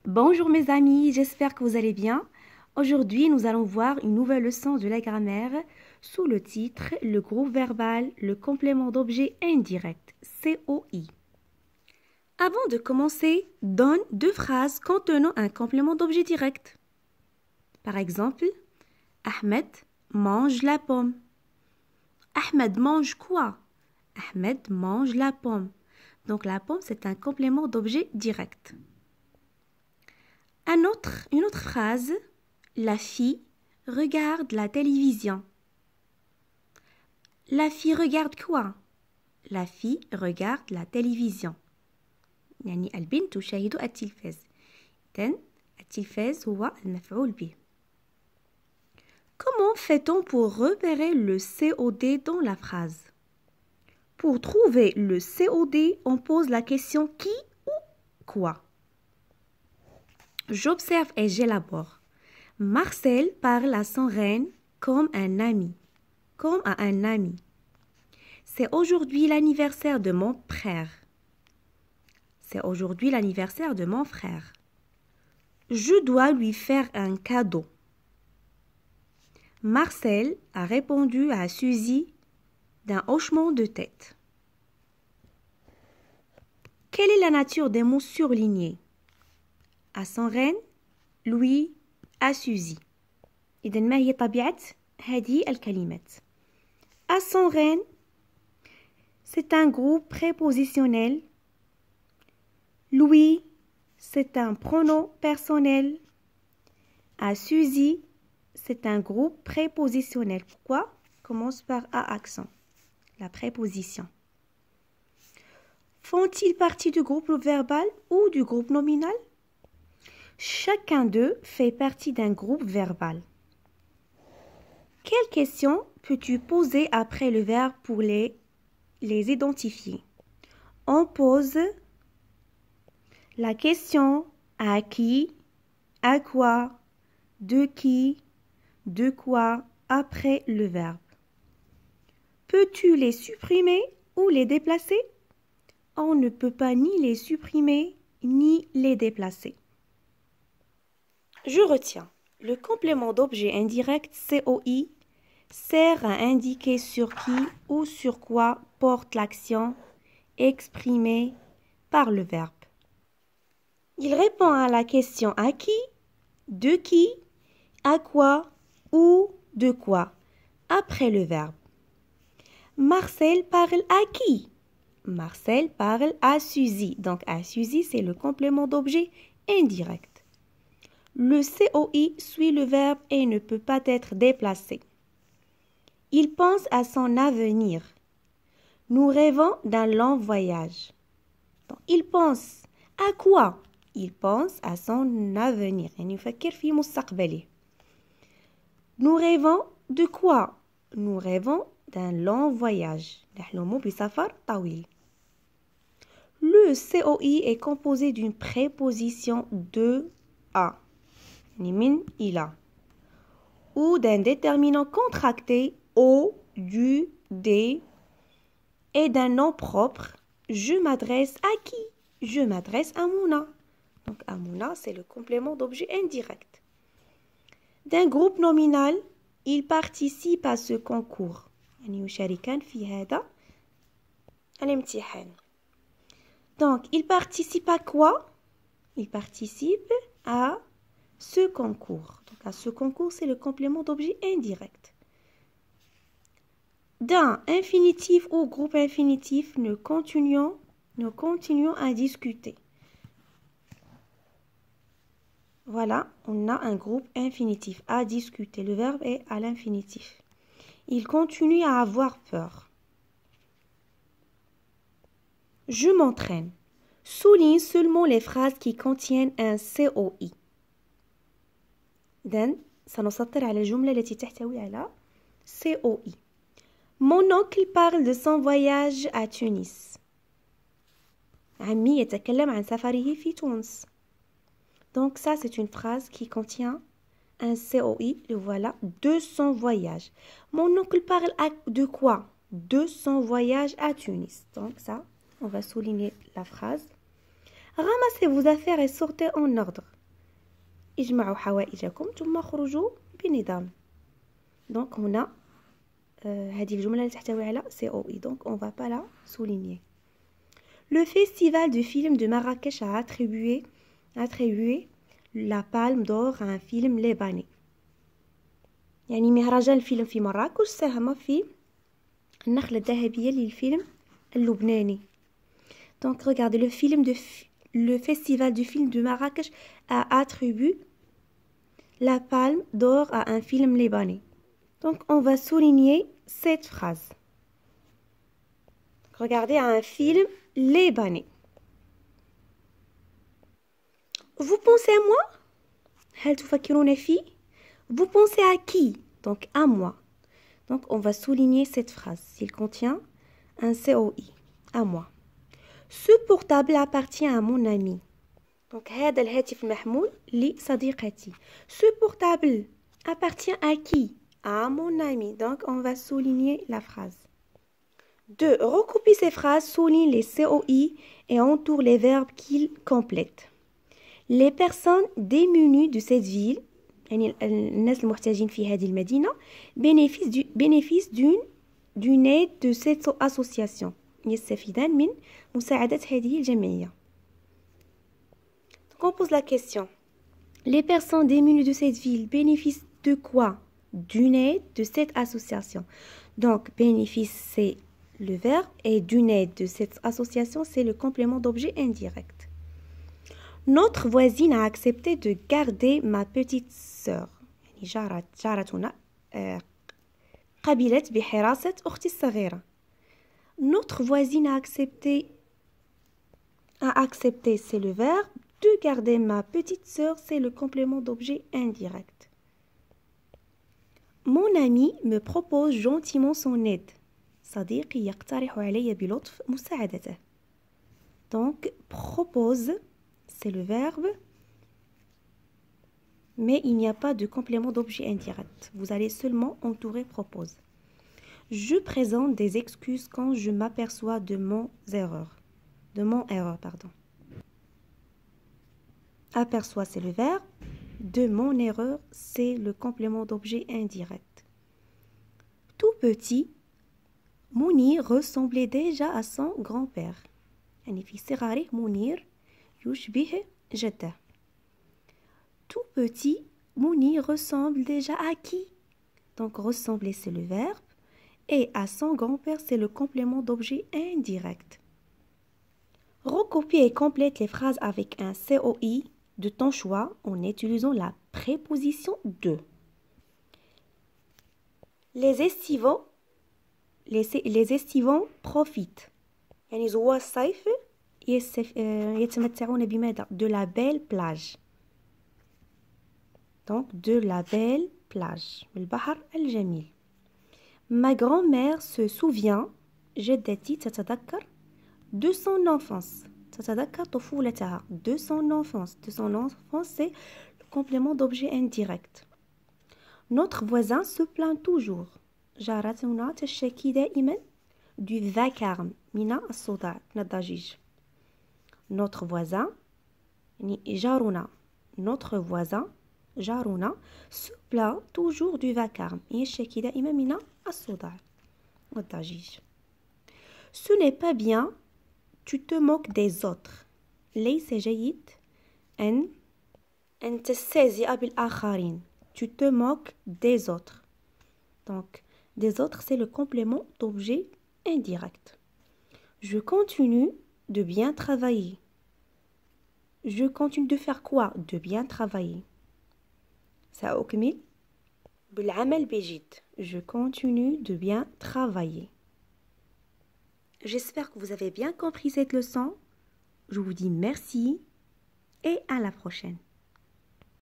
Bonjour mes amis, j'espère que vous allez bien. Aujourd'hui, nous allons voir une nouvelle leçon de la grammaire sous le titre « Le groupe verbal, le complément d'objet indirect, COI ». Avant de commencer, donne deux phrases contenant un complément d'objet direct. Par exemple, Ahmed mange la pomme. Ahmed mange quoi? Ahmed mange la pomme. Donc la pomme, c'est un complément d'objet direct. Une autre phrase, la fille regarde la télévision. La fille regarde quoi? La fille regarde la télévision. يعني البنت تشاهد التلفاز. إذن التلفاز هو المفعول به. Comment fait-on pour repérer le COD dans la phrase? Pour trouver le COD, on pose la question qui ou quoi? J'observe et j'élabore. Marcel parle à son reine comme un ami. Comme à un ami. C'est aujourd'hui l'anniversaire de mon frère. C'est aujourd'hui l'anniversaire de mon frère. Je dois lui faire un cadeau. Marcel a répondu à Suzy d'un hochement de tête. Quelle est la nature des mots surlignés? À son reine, Louis, à Suzy. إذن ما هي طبيعة هذه الكلمات؟ À son reine, c'est un groupe prépositionnel. Louis, c'est un pronom personnel. À Suzy, c'est un groupe prépositionnel. Pourquoi? Commence par A accent. La préposition. Font-ils partie du groupe verbal ou du groupe nominal? Chacun d'eux fait partie d'un groupe verbal. Quelle question peux-tu poser après le verbe pour les identifier? On pose la question à qui, à quoi, de qui, de quoi après le verbe. Peux-tu les supprimer ou les déplacer? On ne peut pas ni les supprimer ni les déplacer. Je retiens. Le complément d'objet indirect COI sert à indiquer sur qui ou sur quoi porte l'action exprimée par le verbe. Il répond à la question à qui, à quoi ou de quoi après le verbe. Marcel parle à qui? Marcel parle à Suzy. Donc à Suzy, c'est le complément d'objet indirect. Le COI suit le verbe et ne peut pas être déplacé. Il pense à son avenir. Nous rêvons d'un long voyage. Donc, il pense à quoi? Il pense à son avenir. Nous rêvons de quoi? Nous rêvons d'un long voyage. Le COI est composé d'une préposition de à. من إلى ou d'un déterminant contracté au, du, des et d'un nom propre. Je m'adresse à qui? Je m'adresse à Mouna. Donc à Mouna, c'est le complément d'objet indirect. D'un groupe nominal, il participe à ce concours. يعني يشاركان في هذا الامتحان. Donc il participe à quoi? Il participe à ce concours. Donc à ce concours, c'est le complément d'objet indirect. D'un infinitif ou groupe infinitif, nous continuons à discuter. Voilà, on a un groupe infinitif à discuter. Le verbe est à l'infinitif. Il continue à avoir peur. Je m'entraîne. Souligne seulement les phrases qui contiennent un COI. إذن سنسطر على الجملة التي تحتوي على COI. Mon oncle parle de son voyage à Tunis. عمي يتكلم عن سفره في تونس. Donc ça c'est une phrase qui contient un COI. Le voilà, de son voyage. Mon oncle parle de quoi? De son voyage à Tunis. Donc ça, on va souligner la phrase. Ramassez vos affaires et sortez en ordre. اجمعوا حوائجكم ثم خرجوا بنظام. دونك هنا هذه الجملة اللي تحتوي على COI. Donc on va pas la souligner. Le festival du film de Marrakech a attribué la palme d'or à un film libanais. يعني مهرجان الفيلم في مراكش ساهم في النخلة الذهبية للفيلم اللبناني. Donc regardez, le festival du film de Marrakech a attribué la palme d'or à un film libanais. Donc on va souligner cette phrase. Regardez, à un film libanais. Vous pensez à moi? هل تفكرون في? Vous pensez à qui? Donc à moi. Donc on va souligner cette phrase. S'il contient un COI. À moi. Ce portable appartient à mon ami. Donc هذا الهاتف المحمول لصديقتي. Ce portable appartient à qui? À mon ami. Donc on va souligner la phrase. 2. Recopie ces phrases, souligne les COI et entoure les verbes qu'ils complètent. Les personnes démunies de cette ville, يعني الناس المحتاجين في هذه المدينة, bénéficient d'une aide de cette association. يستفيدان من مساعدة هذه الجمعية. Donc on pose la question. Les personnes démunies de cette ville bénéficient de quoi? D'une aide de cette association. Donc bénéfice c'est le verbe et d'une aide de cette association c'est le complément d'objet indirect. Notre voisine a accepté de garder ma petite sœur. يعني جارتنا قبلت بحراسة أختي الصغيرة. Notre voisine a accepté c'est le verbe. De garder ma petite sœur c'est le complément d'objet indirect. Mon ami me propose gentiment son aide. صديقي يقترح علي بلطف مساعدته. Donc propose c'est le verbe, mais il n'y a pas de complément d'objet indirect. Vous allez seulement entourer propose. Je présente des excuses quand je m'aperçois de mon erreur. Aperçoit c'est le verbe. De mon erreur c'est le complément d'objet indirect. Tout petit, Mounir ressemblait déjà à son grand-père. يعني في صغره منير يشبه جده. Tout petit, Mounir ressemble déjà à qui? Donc ressembler c'est le verbe et à son grand-père c'est le complément d'objet indirect. Recopie et complète les phrases avec un COI de ton choix en utilisant la préposition de. Les estivants profitent. يعني زوار الصيف يتمتعون بماذا؟ De la belle plage. Donc de la belle plage. البحر الجميل. Ma grand-mère se souvient, جدتي تتذكر, de son enfance. تتذكر طفولتها. De son enfance. De son enfance c'est le complément d'objet indirect. Notre voisin se plaint toujours. جارتنا تشتكي دائما du vacarme من الصداع من الضجيج. Notre voisin يعني جارنا. Notre voisin جارنا se plaint toujours du vacarme. يشتكي دائما من الصداع والضجيج. Ce n'est pas bien. Tu te moques des autres. ليس جيد أن تستهزئ بالآخرين. Tu te moques des autres. Donc, des autres, c'est le complément d'objet indirect. Je continue de bien travailler. Je continue de faire quoi? De bien travailler. سأكمل بالعمل بجد. Je continue de bien travailler. J'espère que vous avez bien compris cette leçon. Je vous dis merci et à la prochaine.